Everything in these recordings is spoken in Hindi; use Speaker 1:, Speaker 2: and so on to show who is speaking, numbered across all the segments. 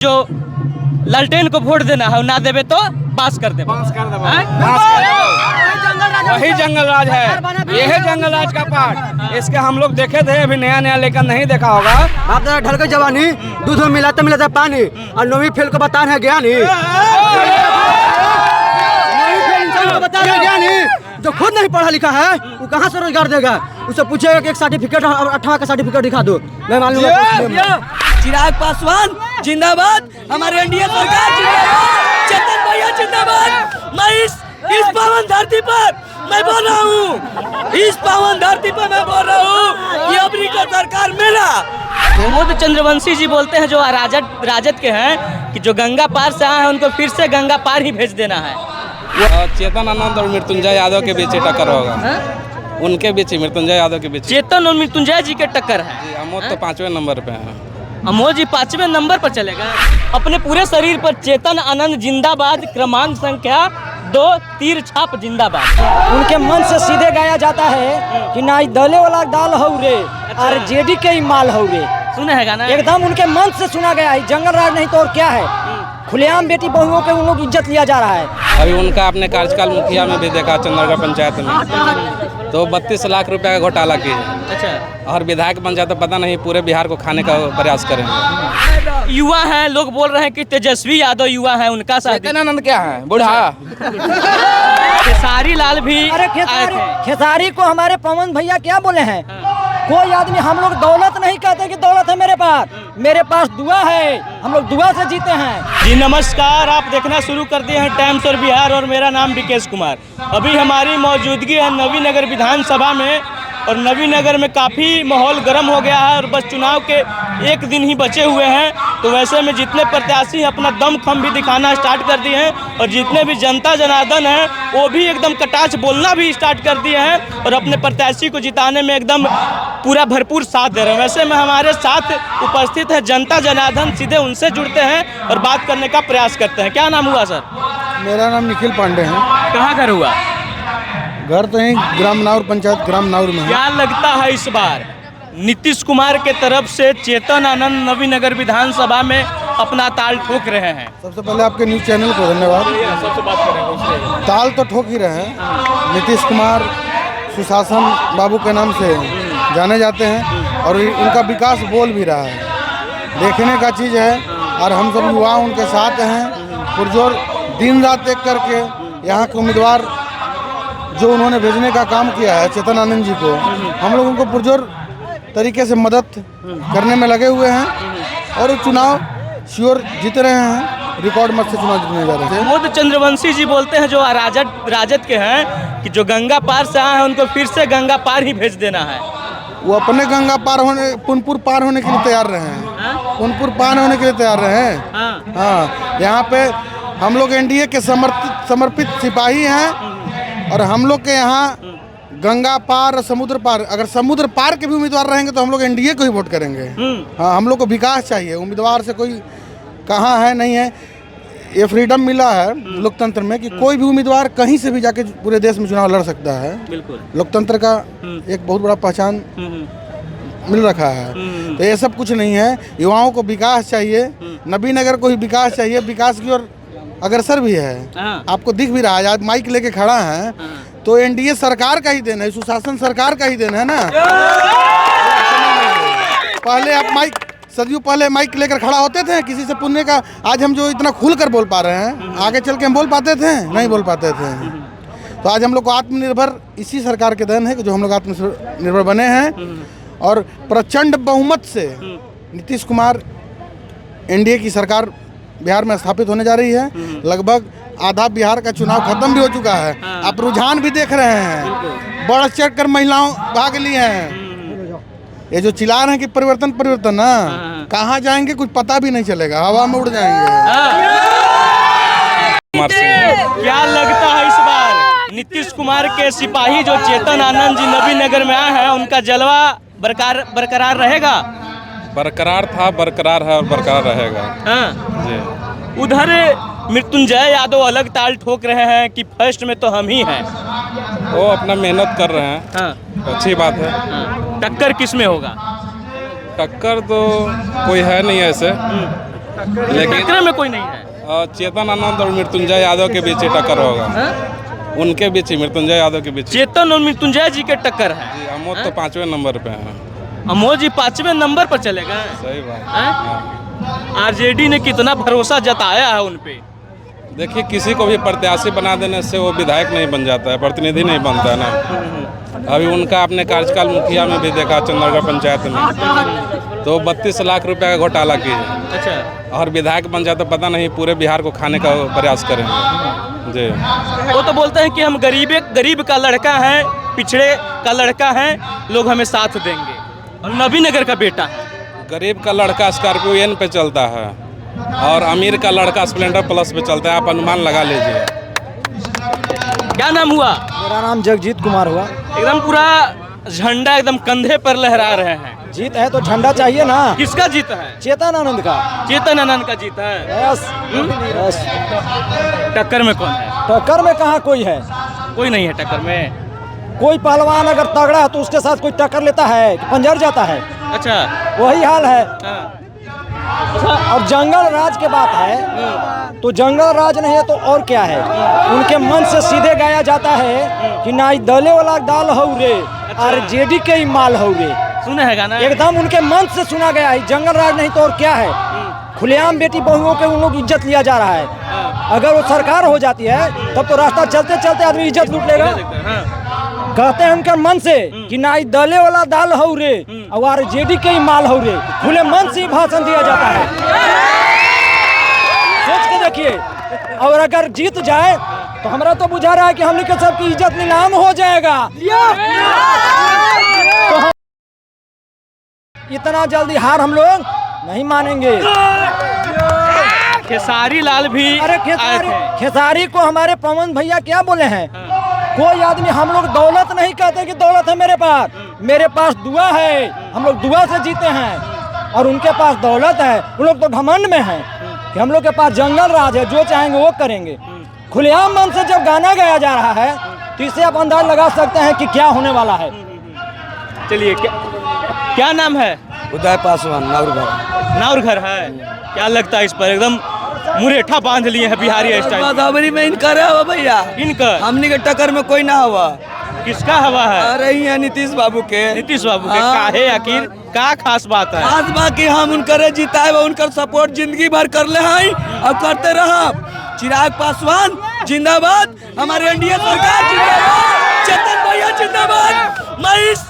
Speaker 1: जो लालटेन को वोट देना है ना देवे तो पास कर दे।
Speaker 2: वही जंगल राज है, यह जंगल राज का पार्ट। इसके हम लोग देखे थे, अभी नया नया लेकर नहीं देखा होगा।
Speaker 3: आप जरा ढल के जवानी दूध में मिलाता पानी और नौवीं फेल को बताना है ज्ञानी। जो खुद नहीं पढ़ा लिखा है वो कहाँ से रोजगार देगा? उसे पूछेगा कि एक सर्टिफिकेट और 18 का सर्टिफिकेट दिखा दो, मैं मालूम।
Speaker 1: चिराग पासवान जिंदाबाद, हमारे एनडीए सरकार जिंदाबाद, चेतन भैया जिंदाबाद। मैं इस पावन धरती पर मैं बोल रहा हूँ, इस पावन धरती पर मैं बोल रहा हूँ, ये अपनी का सरकार मेरा। प्रमोद चंद्रवंशी जी बोलते हैं जो राजद के हैं कि जो गंगा पार से आए हैं उनको फिर से गंगा पार ही भेज देना है।
Speaker 2: चेतन आनंद और मृत्युंजय यादव के बीच टक्कर होगा। उनके बीच, मृत्युंजय यादव के बीच
Speaker 1: चेतन और मृत्युंजय जी के टक्कर है।
Speaker 2: अमोद तो 5वें नंबर पे है।
Speaker 1: अमोद जी 5वें नंबर पर चलेगा। अपने पूरे शरीर पर चेतन आनंद जिंदाबाद, क्रमांक संख्या 2, तीर छाप जिंदाबाद।
Speaker 3: उनके मन से सीधे गाया जाता है कि ना दले वाला दाल हो रे और जेडी के ही माल हो रे।
Speaker 1: सुने है गाना,
Speaker 3: एकदम उनके मन से सुना गया है। जंगल राज नहीं तो और क्या है? खुलेआम बेटी बहुओं के उन लोग इज्जत लिया जा रहा है।
Speaker 2: अभी उनका अपने कार्यकाल मुखिया में भी देखा, चंद्रगढ़ पंचायत में तो 32 लाख रुपया का घोटाला किए।
Speaker 1: अच्छा,
Speaker 2: और विधायक बन जाए तो पता नहीं पूरे बिहार को खाने का प्रयास करेंगे।
Speaker 1: युवा हैं, लोग बोल रहे हैं कि तेजस्वी यादव युवा है, उनका साथ
Speaker 2: आनंद क्या है, बूढ़ा।
Speaker 1: खेसारी लाल भी
Speaker 3: अरे खेसारी को हमारे पवन भैया क्या बोले हैं? कोई आदमी, हम लोग दौलत नहीं कहते कि दौलत है मेरे पास दुआ है, हम लोग दुआ से जीते हैं।
Speaker 1: जी नमस्कार, आप देखना शुरू कर दिए हैं टाइम्स और बिहार और मेरा नाम विकेश कुमार। अभी हमारी मौजूदगी है नवीनगर विधानसभा में और नवीनगर में काफ़ी माहौल गर्म हो गया है और बस चुनाव के एक दिन ही बचे हुए हैं। तो वैसे में जितने प्रत्याशी अपना दमखम भी दिखाना स्टार्ट कर दिए हैं और जितने भी जनता जनार्दन हैं वो भी एकदम कटाच बोलना भी स्टार्ट कर दिए हैं और अपने प्रत्याशी को जिताने में एकदम पूरा भरपूर साथ दे रहे हैं। वैसे में हमारे साथ उपस्थित है जनता जनार्दन, सीधे उनसे जुड़ते हैं और बात करने का प्रयास करते हैं। क्या नाम हुआ सर?
Speaker 4: मेरा नाम निखिल पांडे है।
Speaker 1: कहाँ घर हुआ?
Speaker 4: घर तो यहीं ग्रामनाउर पंचायत ग्रामनाउर में है।
Speaker 1: क्या लगता है इस बार नीतीश कुमार के तरफ से चेतन आनंद नवीनगर विधानसभा में अपना ताल ठोक रहे हैं?
Speaker 4: सबसे पहले आपके न्यूज चैनल को धन्यवाद।
Speaker 1: सबसे बात करें,
Speaker 4: ताल तो ठोक ही रहे हैं। नीतीश कुमार सुशासन बाबू के नाम से जाने जाते हैं और उनका विकास बोल भी रहा है, देखने का चीज़ है। और हम सब युवा उनके साथ हैं, पुरजोर दिन रात एक करके यहाँ के उम्मीदवार जो उन्होंने भेजने का काम किया है चेतन आनंद जी को, हम लोग उनको पुरजोर तरीके से मदद करने में लगे हुए हैं और चुनाव श्योर जीत रहे हैं। रिकॉर्ड मत से चुनाव जीतने जा रहे हैं।
Speaker 1: प्रमोद चंद्रवंशी जी बोलते हैं जो राजद के हैं कि जो गंगा पार से आए हैं उनको फिर से गंगा पार ही भेज देना है।
Speaker 4: वो अपने गंगा पार होने, पुनपुर पार होने के लिए तैयार रहे हैं। पुनपुर पार होने के लिए तैयार रहे हैं। हाँ, यहाँ पे हम लोग एनडीए के समर्पित सिपाही हैं और हम लोग के यहाँ गंगा पार और समुद्र पार, अगर समुद्र पार के भी उम्मीदवार रहेंगे तो हम लोग एनडीए को ही वोट करेंगे। हाँ, हम लोग को विकास चाहिए, उम्मीदवार से कोई कहाँ है नहीं है। ये फ्रीडम मिला है लोकतंत्र में कि कोई भी उम्मीदवार कहीं से भी जाके पूरे देश में चुनाव लड़ सकता है।
Speaker 1: बिल्कुल,
Speaker 4: लोकतंत्र का एक बहुत बड़ा पहचान मिल रखा है। तो ये सब कुछ नहीं है, युवाओं को विकास चाहिए, नवीनगर को ही विकास चाहिए, विकास की ओर अग्रसर भी है। आपको दिख भी रहा है, आज माइक लेके खड़ा है तो एनडीए सरकार का ही देन है, सुशासन सरकार का ही देन है ना। पहले आप सदियों पहले माइक लेकर खड़ा होते थे, किसी से पूछने का, आज हम जो इतना खुल कर बोल पा रहे हैं, आगे चल के हम बोल पाते थे? नहीं बोल पाते थे। तो आज हम लोग को आत्मनिर्भर इसी सरकार के देन है कि जो हम लोग आत्मनिर्भर बने हैं और प्रचंड बहुमत से नीतीश कुमार एनडीए की सरकार बिहार में स्थापित होने जा रही है। लगभग आधा बिहार का चुनाव खत्म भी हो चुका है। आप रुझान भी देख रहे हैं, बढ़ चढ़ कर महिलाओं भाग ली हैं। ये जो चिल्ला रहे हैं कि परिवर्तन ना, कहाँ जाएंगे कुछ पता भी नहीं चलेगा, हवा में उड़ जाएंगे।
Speaker 1: क्या लगता है इस बार नीतीश कुमार के सिपाही जो चेतन आनंद जी नवीनगर में आए हैं उनका जलवा बरकरार रहेगा?
Speaker 2: बरकरार था, बरकरार है और बरकरार रहेगा जी।
Speaker 1: उधर मृत्युंजय यादव अलग ताल ठोक रहे हैं कि फर्स्ट में तो हम ही हैं।
Speaker 2: वो अपना मेहनत कर रहे हैं, अच्छी बात है।
Speaker 1: टक्कर किस में होगा?
Speaker 2: टक्कर तो कोई है नहीं ऐसे, लेकिन
Speaker 1: टक्कर में कोई नहीं है।
Speaker 2: चेतन आनंद और मृत्युंजय यादव के बीच ही टक्कर होगा। उनके बीच ही, मृत्युंजय यादव के बीच।
Speaker 1: चेतन और मृत्युंजय जी के टक्कर है।
Speaker 2: जी, अमोद तो 5वें नंबर पे हैं।
Speaker 1: अमोद जी 5वें नंबर पर चले गए।
Speaker 2: सही बात।
Speaker 1: आरजेडी ने कितना भरोसा जताया है उन पे।
Speaker 2: देखिए, किसी को भी प्रत्याशी बना देने से वो विधायक नहीं बन जाता है, प्रतिनिधि नहीं बनता है ना। अभी उनका अपने कार्यकाल मुखिया में भी देखा, चंद्रगढ़ पंचायत में तो 32 लाख रुपए का घोटाला किए।
Speaker 1: अच्छा।
Speaker 2: और विधायक बन जाए तो पता नहीं पूरे बिहार को खाने का प्रयास करेंगे। जी,
Speaker 1: वो तो बोलते हैं कि हम गरीब का लड़का है, पिछड़े का लड़का है, लोग हमें साथ देंगे। और नवीनगर का बेटा है।
Speaker 2: गरीब का लड़का स्कॉर्पियो एन पे चलता है और अमीर का लड़का स्प्लेंडर प्लस पे चलता है। आप अनुमान लगा लीजिए।
Speaker 1: क्या नाम हुआ?
Speaker 3: मेरा नाम जगजीत कुमार हुआ।
Speaker 1: एकदम पूरा झंडा एकदम कंधे पर लहरा रहे हैं।
Speaker 3: जीत है तो झंडा चाहिए ना।
Speaker 1: किसका जीत है?
Speaker 3: चेतन आनंद का।
Speaker 1: चेतन आनंद का जीत है।
Speaker 3: बस बस।
Speaker 1: टक्कर में कौन है?
Speaker 3: टक्कर में कहाँ कोई है?
Speaker 1: कोई नहीं है टक्कर में।
Speaker 3: कोई पहलवान अगर तगड़ा है तो उसके साथ कोई टक्कर लेता है कि पंजर जाता है।
Speaker 1: अच्छा।
Speaker 3: वही हाल है।
Speaker 1: हाँ।
Speaker 3: और जंगल राज के बात है तो जंगल राज नहीं है तो और क्या है। उनके मन से सीधे गाया जाता है कि ना दले वाला दाल हो रे और जेडी के ही माल हो रे।
Speaker 1: सुने है गाना?
Speaker 3: एकदम उनके मन से सुना गया है। जंगल राज नहीं तो और क्या है। खुलेआम बेटी बहुओं के उन लोग इज्जत लिया जा रहा है। अगर वो सरकार हो जाती है तब तो रास्ता चलते चलते आदमी इज्जत लूट लेगा। कहते हैं उनके मन से कि ना दले वाला दाल हो रे और जेडी के ही माल हो रे। खुले मन से ही भाषण दिया जाता है। सोच के देखिए। और अगर जीत जाए तो हमारा तो बुझा रहा है कि हमने के सबकी इज्जत नीलाम हो जाएगा। तो हम इतना जल्दी हार हम लोग नहीं मानेंगे।
Speaker 1: खेसारी लाल भी
Speaker 3: अरे खेसारी को हमारे पवन भैया क्या बोले हैं? कोई आदमी, हम लोग दौलत नहीं कहते कि दौलत है मेरे पास दुआ है। हम लोग दुआ से जीते हैं और उनके पास दौलत है। उन लोग तो घमंड में हैं कि हम लोग के पास जंगल राज है, जो चाहेंगे वो करेंगे। खुलेआम मन से जब गाना गाया जा रहा है तो इससे आप अंदाज लगा सकते हैं कि क्या होने वाला है।
Speaker 1: चलिए, क्या नाम है?
Speaker 5: उदय पासवान,
Speaker 1: नाउर घर है। क्या लगता है इस पर? एकदम मुरेठा बांध लिए हैं बिहारी स्टाइल।
Speaker 5: गोदावरी में इनकर है भैया।
Speaker 1: इनका
Speaker 5: हमनी के टक्कर में कोई ना हुआ।
Speaker 1: किसका हवा है?
Speaker 5: अरे ही है नीतीश बाबू के।
Speaker 1: नीतीश बाबू के। काहे आखिर का खास बात है?
Speaker 5: खास बात कि हम उनकर जिताए उनकर सपोर्ट जिंदगी भर कर ले हैं और करते रहा। चिराग पासवान जिंदाबाद, हमारे एनडीए सरकार जिंदाबाद, चेतन भैया जिंदाबाद। मैं इस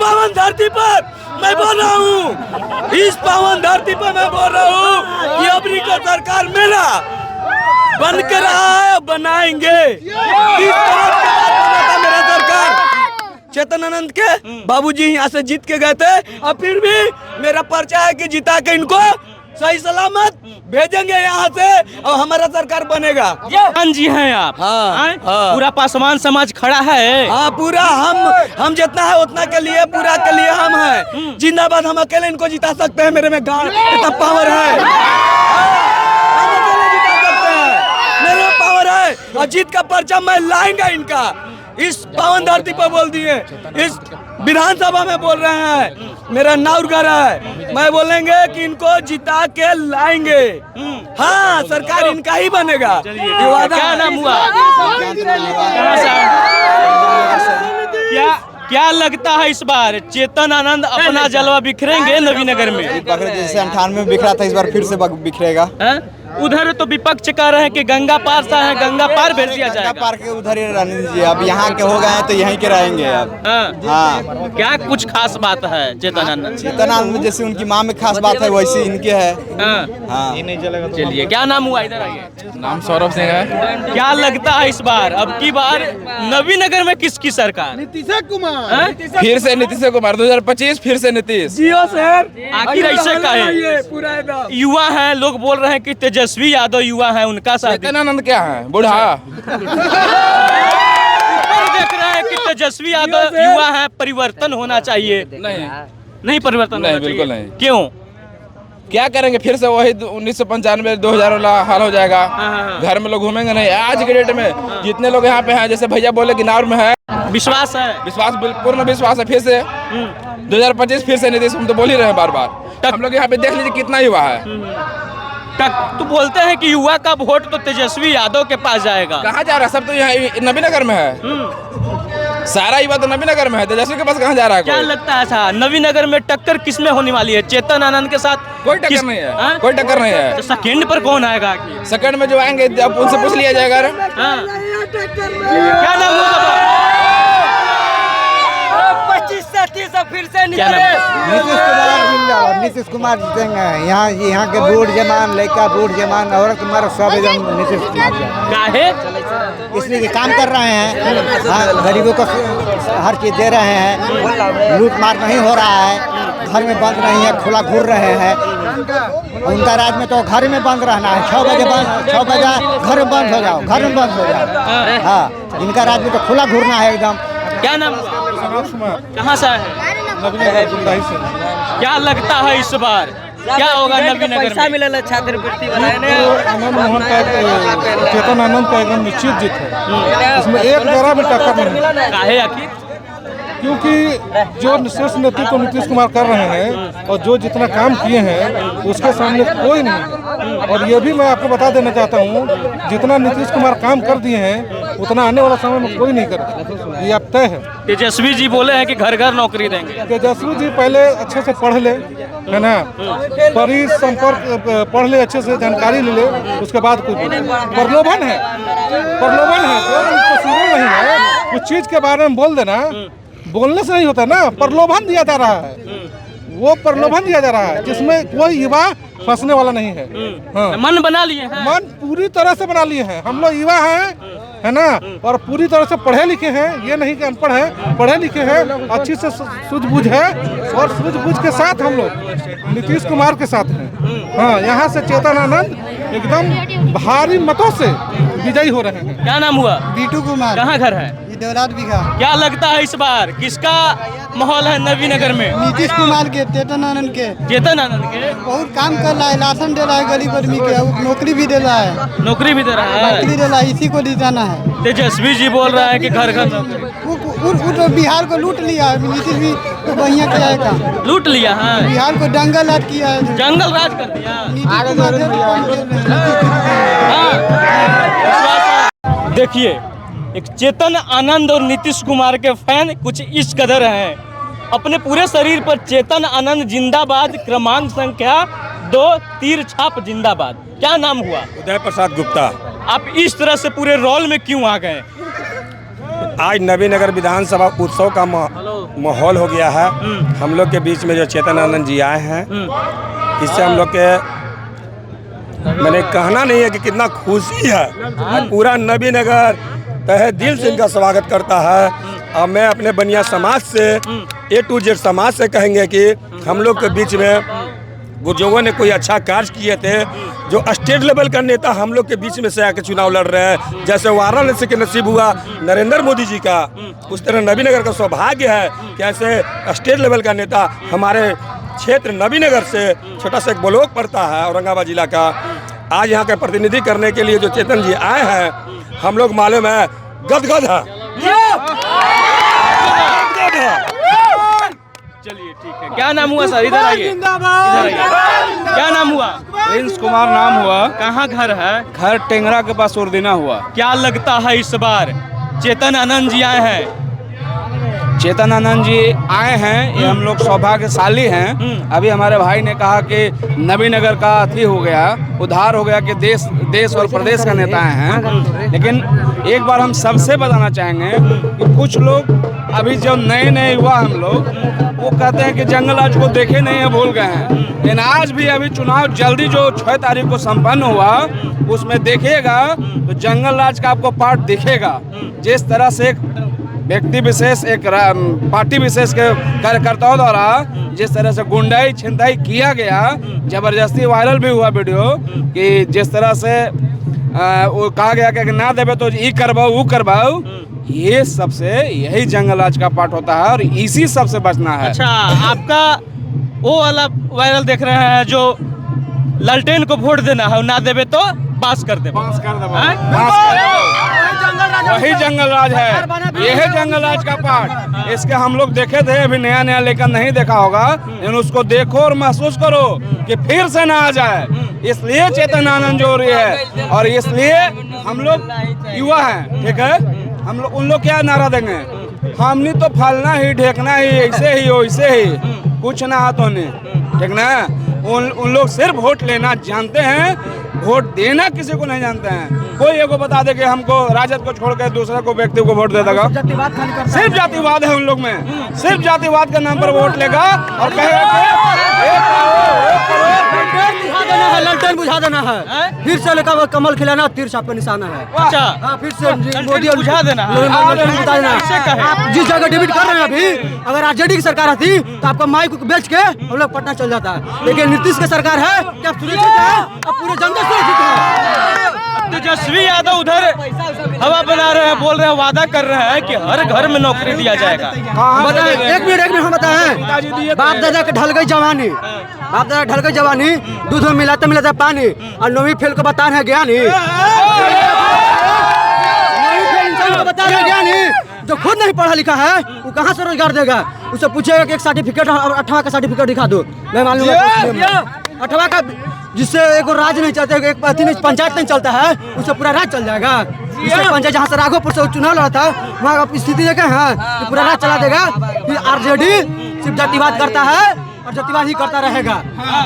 Speaker 5: पावन धरती पर मैं बोल रहा हूँ, इस पावन धरती पर मैं बोल रहा हूँ कि अबरी का सरकार मेरा बन के रहा है, बनाएंगे। इस तरह के बाद बना था मेरा सरकार। चेतन आनंद के बाबूजी यहाँ से जीत के गए थे और फिर भी मेरा पर्चा है कि जिता के इनको सही सलामत भेजेंगे यहाँ से और हमारा सरकार बनेगा।
Speaker 1: हाँ जी हैं आप।
Speaker 5: हाँ।
Speaker 1: पूरा पासवान समाज खड़ा है।
Speaker 5: हाँ, पूरा हम जितना है उतना के लिए, पूरा के लिए हम हैं जिंदाबाद। हम अकेले इनको जिता सकते हैं। मेरे में गांव इतना पावर है। हम अकेले जिता सकते हैं, मेरे में पावर है। और जीत का पर्चा मैं लाएंगा इनका। इस पावन धरती पर बोल दिए, इस विधानसभा में बोल रहे हैं। मेरा नाउरगर है, मैं बोलेंगे कि इनको जिता के लाएंगे। हाँ, सरकार इनका ही बनेगा।
Speaker 1: क्या नाम हुआ? क्या लगता है इस बार चेतन आनंद अपना जलवा बिखरेंगे नवीनगर में?
Speaker 6: जैसे 98 में बिखरा था, इस बार फिर से बिखरेगा।
Speaker 1: उधर तो विपक्ष कह रहे हैं कि गंगा पार सा है, गंगा पार भेज दिया जाएगा।
Speaker 6: गंगा पार के उधर ही रहने दीजिए। अब यहाँ के हो गए हैं तो यहीं के रहेंगे अब।
Speaker 1: हाँ। क्या कुछ खास बात है चेतन आनंद?
Speaker 6: चेतन आनंद जैसे उनकी माँ में खास बात है वैसे इनके है।
Speaker 1: हाँ। चलिए, क्या नाम हुआ? इधर आइए।
Speaker 2: नाम सौरभ सिंह है।
Speaker 1: क्या लगता है इस बार, अब की बार नवीनगर में किसकी सरकार?
Speaker 4: नीतीश कुमार।
Speaker 2: फिर से नीतीश कुमार। 2025 फिर से नीतीश।
Speaker 5: जियो सर।
Speaker 1: आखिर ऐसे कहे?
Speaker 5: पूरा
Speaker 1: युवा हैं, लोग बोल रहे हैं कि तेजस्वी यादव युवा है, उनका साथ
Speaker 2: चेतन आनंद क्या है? बूढ़ा।
Speaker 1: देख रहे हैं कि तेजस्वी यादव युवा है, परिवर्तन होना चाहिए। नहीं परिवर्तन
Speaker 2: नहीं,
Speaker 1: होना चाहिए।
Speaker 2: बिल्कुल नहीं।
Speaker 1: क्यों?
Speaker 2: क्या करेंगे? फिर से वही 1995 2000 वाला हाल हो जाएगा। घर में लोग घूमेंगे नहीं। आज के डेट में जितने लोग यहाँ पे हैं, जैसे भैया बोले कि नाउर में है,
Speaker 1: विश्वास है?
Speaker 2: विश्वास, पूर्ण विश्वास है। फिर से 2025 फिर से नीतीश। हम तो बोल ही रहे हैं बार बार। हम लोग यहाँ पे देख लीजिए कितना युवा है।
Speaker 1: तो बोलते हैं कि युवा का वोट तो तेजस्वी यादव के पास जाएगा।
Speaker 7: कहाँ जा रहा है? सब तो यहाँ नबीनगर में है। सारा युवा तो नबीनगर में है, तेजस्वी के पास कहाँ जा रहा है?
Speaker 1: क्या लगता है अच्छा नवीनगर में टक्कर किसमें होने वाली है? चेतन आनंद के साथ
Speaker 7: कोई टक्कर नहीं है, कोई टक्कर नहीं है।
Speaker 1: तो सेकंड पर कौन आएगा?
Speaker 7: सेकंड में जो आएंगे अब उनसे पूछ लिया जाएगा।
Speaker 1: क्या नाम होगा?
Speaker 5: 25 से 30 फिर से
Speaker 1: क्या नाम है?
Speaker 8: नीतीश कुमार जीतेंगे। यहाँ के बूढ़ जमान, लड़का बूढ़ जमान, औरत मर्द सब एकदम नीतीश कुमार।
Speaker 1: काहे?
Speaker 8: इसलिए कि काम कर रहे हैं, हाँ, गरीबों को हर चीज़ दे रहे हैं, लूट मार नहीं हो रहा है, घर में बंद नहीं है, खुला घूर रहे हैं। उनका राज में तो घर में बंद रहना है, 6 बजे घर में बंद हो जाओ, घर में बंद हो जाओ। हाँ, इनका राज में तो खुला घूरना है एकदम।
Speaker 1: क्या नाम? कहाँ से है? क्या लगता है इस बार क्या होगा नवीनगर में?
Speaker 5: मिला छात्रवृत्ति वाला
Speaker 9: आनंद मोहन का चेतन आनंद का एकदम निश्चित जीत है। इसमें एक जरा भी टक्कर नहीं।
Speaker 1: काहे आखिर?
Speaker 9: क्योंकि जो श्रेष्ठ नेतृत्व नीतीश कुमार कर रहे हैं और जो जितना काम किए हैं उसके सामने कोई नहीं। और ये भी मैं आपको बता देना चाहता हूँ, जितना नीतीश कुमार काम कर दिए हैं उतना आने वाला समय में कोई नहीं करेगा, ये अब तय है।
Speaker 1: तेजस्वी जी बोले हैं कि घर घर नौकरी देंगे।
Speaker 9: तेजस्वी जी पहले अच्छे से पढ़ ले, है ना, परिसंपर्क पढ़ ले, अच्छे से जानकारी ले ले, उसके बाद कुछ प्रलोभन है, नहीं है। कुछ चीज के बारे में बोल देना, बोलने से नहीं होता ना, प्रलोभन दिया जा रहा है, वो प्रलोभन दिया जा रहा है जिसमें कोई युवा फंसने वाला नहीं है। हाँ।
Speaker 1: मन बना लिए हैं,
Speaker 9: मन पूरी तरह से बना लिए हैं। हम लोग युवा हैं, है ना, और पूरी तरह से पढ़े लिखे हैं, ये नहीं कि अनपढ़ हैं, पढ़े लिखे हैं, अच्छी से सूझबूझ है और सूझबूझ के साथ हम लोग नीतीश कुमार के साथ हैं। हाँ, यहाँ से चेतन आनंद एकदम भारी मतों से विजयी हो रहे हैं।
Speaker 1: क्या नाम हुआ?
Speaker 8: बीटू कुमार।
Speaker 1: कहाँ घर है?
Speaker 8: देवराज बिघा।
Speaker 1: क्या लगता है इस बार किसका माहौल है नवीनगर में?
Speaker 8: नीतीश कुमार के, चेतन आनंद के।
Speaker 1: चेतन आनंद के
Speaker 8: बहुत काम कर रहा है, राशन दे रहा है गरीब आदमी के, नौकरी भी दे रहा है,
Speaker 1: नौकरी भी दे रहा है,
Speaker 8: नौकरी दे रहा है, इसी को जिताना है।
Speaker 1: तेजस्वी जी बोल रहा है कि घर घर नौकरी।
Speaker 8: वो तो बिहार को लूट लिया है, नीतीश भी तो बढ़िया किया है,
Speaker 1: लूट लिया है,
Speaker 8: बिहार को जंगल राज किया है,
Speaker 1: जंगल राज कर दिया। देखिए, एक चेतन आनंद और नीतीश कुमार के फैन कुछ इस कदर हैं, अपने पूरे शरीर पर चेतन आनंद जिंदाबाद, क्रमांक संख्या 2, तीर छाप जिंदाबाद। क्या नाम हुआ?
Speaker 10: उदय प्रसाद गुप्ता।
Speaker 1: आप इस तरह से पूरे रोल में क्यों आ गए?
Speaker 10: आज नवीनगर विधानसभा उत्सव का माहौल हो गया है। हम लोग के बीच में जो चेतन आनंद जी आए हैं, इससे हम लोग के मैंने कहना नहीं है कि कितना खुशी है। पूरा नवीनगर तहे दिल से इनका स्वागत करता है। और मैं अपने बनिया समाज से A to Z समाज से कहेंगे कि हम लोग के बीच में बुजुर्गों ने कोई अच्छा कार्य किए थे, जो स्टेट लेवल का नेता हम लोग के बीच में से आके चुनाव लड़ रहे हैं। जैसे वाराणसी के नसीब हुआ नरेंद्र मोदी जी का, उस तरह नवीनगर का सौभाग्य है कि ऐसे स्टेट लेवल का नेता हमारे क्षेत्र नवीनगर से, छोटा सा एक ब्लॉक पड़ता है औरंगाबाद जिला का, आज यहाँ के प्रतिनिधि करने के लिए जो चेतन जी आए हैं, हम लोग मालूम है गदगद है।
Speaker 1: चलिए ठीक है। क्या नाम हुआ सर? इधर आइए। क्या नाम हुआ?
Speaker 7: प्रिंस कुमार नाम हुआ।
Speaker 1: कहाँ घर है?
Speaker 7: घर टेंगरा के पास उर्दिना हुआ।
Speaker 1: क्या लगता है इस बार चेतन आनंद जी आए हैं?
Speaker 7: चेतन आनंद जी आए हैं, ये हम लोग सौभाग्यशाली हैं। अभी हमारे भाई ने कहा कि नवीनगर का अथी हो गया, उद्धार हो गया कि देश और प्रदेश का नेता हैं। लेकिन एक बार हम सबसे बताना चाहेंगे कि कुछ लोग अभी जो नए युवा हम लोग, वो कहते हैं कि जंगल राज को देखे नहीं है, भूल गए हैं। लेकिन आज भी अभी चुनाव जल्दी जो 6 तारीख को संपन्न हुआ, उसमें देखिएगा तो जंगल राज का आपको पार्ट दिखेगा। जिस तरह से एक व्यक्ति विशेष, एक पार्टी विशेष के कार्यकर्ताओं द्वारा जिस तरह से गुंडाई छिनताई किया गया, जबरदस्ती वायरल भी हुआ वीडियो कि जिस तरह से वो कहा गया कि ना देवे तो ये करवाओ वो करवाओ, ये सबसे यही जंगल राज का पार्ट होता है और इसी सबसे बचना है।
Speaker 1: अच्छा, आपका वो वाला वायरल देख रहे हैं जो लालटेन को वोट देना है, ना देवे तो पास कर दे,
Speaker 7: वही जंगल राज है, यही जंगल राज का पार्ट। इसके हम लोग देखे थे, अभी नया लेकर नहीं देखा होगा, लेकिन उसको देखो और महसूस करो कि फिर से ना आ जाए। इसलिए चेतन आनंद जो हो रही है, और इसलिए हम लोग युवा हैं, ठीक है। हम लोग उन लोग क्या नारा देंगे, हमने तो फलना ही ढेकना ही, ऐसे ही वैसे ही, कुछ ना हाथों ने, ठीक ना। उन लोग सिर्फ वोट लेना जानते हैं, वोट देना किसी को नहीं जानते हैं। कोई एगो बता दे कि हमको राजद को छोड़ कर दूसरे को व्यक्ति को वोट दे देगा। सिर्फ जातिवाद है उन लोग में, सिर्फ जातिवाद के नाम पर वोट लेगा और कहेगा
Speaker 3: ललटेन बुझा देना है, फिर से लेकर कमल खिलाना, तीर छाप पे निशाना है।
Speaker 1: अच्छा
Speaker 3: हाँ, फिर से मोदी
Speaker 1: बुझा देना
Speaker 3: जिस जगह डिबेट कर रहे हैं अभी, अगर आरजेडी की सरकार आती तो आपका माइक बेच के हम लोग पटना चल जाता है। लेकिन नीतीश की सरकार है क्या सुरक्षित है, अब पूरे जनता सुरक्षित है।
Speaker 1: तेजस्वी यादव उधर हवा बना रहे हैं, बोल रहे हैं, वादा कर रहे हैं कि हर घर में नौकरी दिया जाएगा।
Speaker 3: बताएं, एक मिनट हम बताएं, बाप दादा के ढल गई जवानी, बाप दादा ढल गई जवानी, दूध में मिलाते मिलाते पानी, और 9वीं फेल को बता रहे ज्ञानी, बता रहे ज्ञानी जो खुद नहीं पढ़ा लिखा है वो कहाँ से रोजगार देगा। उससे पूछेगा कि एक सर्टिफिकेट और 8वां का सर्टिफिकेट दिखा दो, मैं मालूम 8वां का, जिससे एक राज नहीं चलता, एक पंचायत नहीं चलता है, उससे पूरा राज चल जाएगा। पंचायत जहाँ से राघोपुर से चुनाव लड़ा था वहाँ का स्थिति देखे हैं कि पूरा राज चला देगा। फिर आरजेडी सिर्फ जातिवाद करता है और जातिवाद ही करता रहेगा।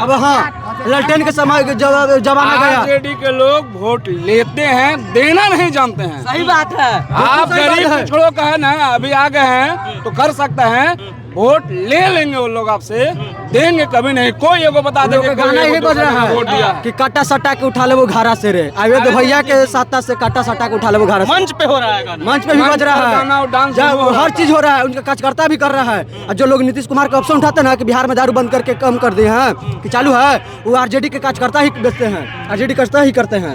Speaker 3: अब हाँ, ललटेन के समय जमाना गया।
Speaker 7: आरजेडी के लोग वोट लेते हैं, देना नहीं जानते हैं।
Speaker 3: सही बात है।
Speaker 7: आप गरीब पिछड़ों का है ना, अभी आ गए हैं तो कर सकते हैं, वोट ले लेंगे वो लोग आपसे, देंगे कभी नहीं। कोई एगो बता देंगे,
Speaker 3: गाना यही बज रहा है कि काटा सटा के उठा ले वो घारा से रे, आयुध भैया के साथ से काटा सटा के उठा ले वो घारा से।
Speaker 1: मंच पे हो रहा है गाना,
Speaker 3: मंच पे भी बज रहा है, हर चीज हो रहा है, उनका कार्यकर्ता भी कर रहा है। और जो लोग नीतीश कुमार का ऑप्शन उठाते हैं ना कि बिहार में दारू बंद करके कम कर दिए हैं कि चालू है, वो आरजेडी के कार्यकर्ता ही बेचते हैं, आरजेडी करता ही करते हैं।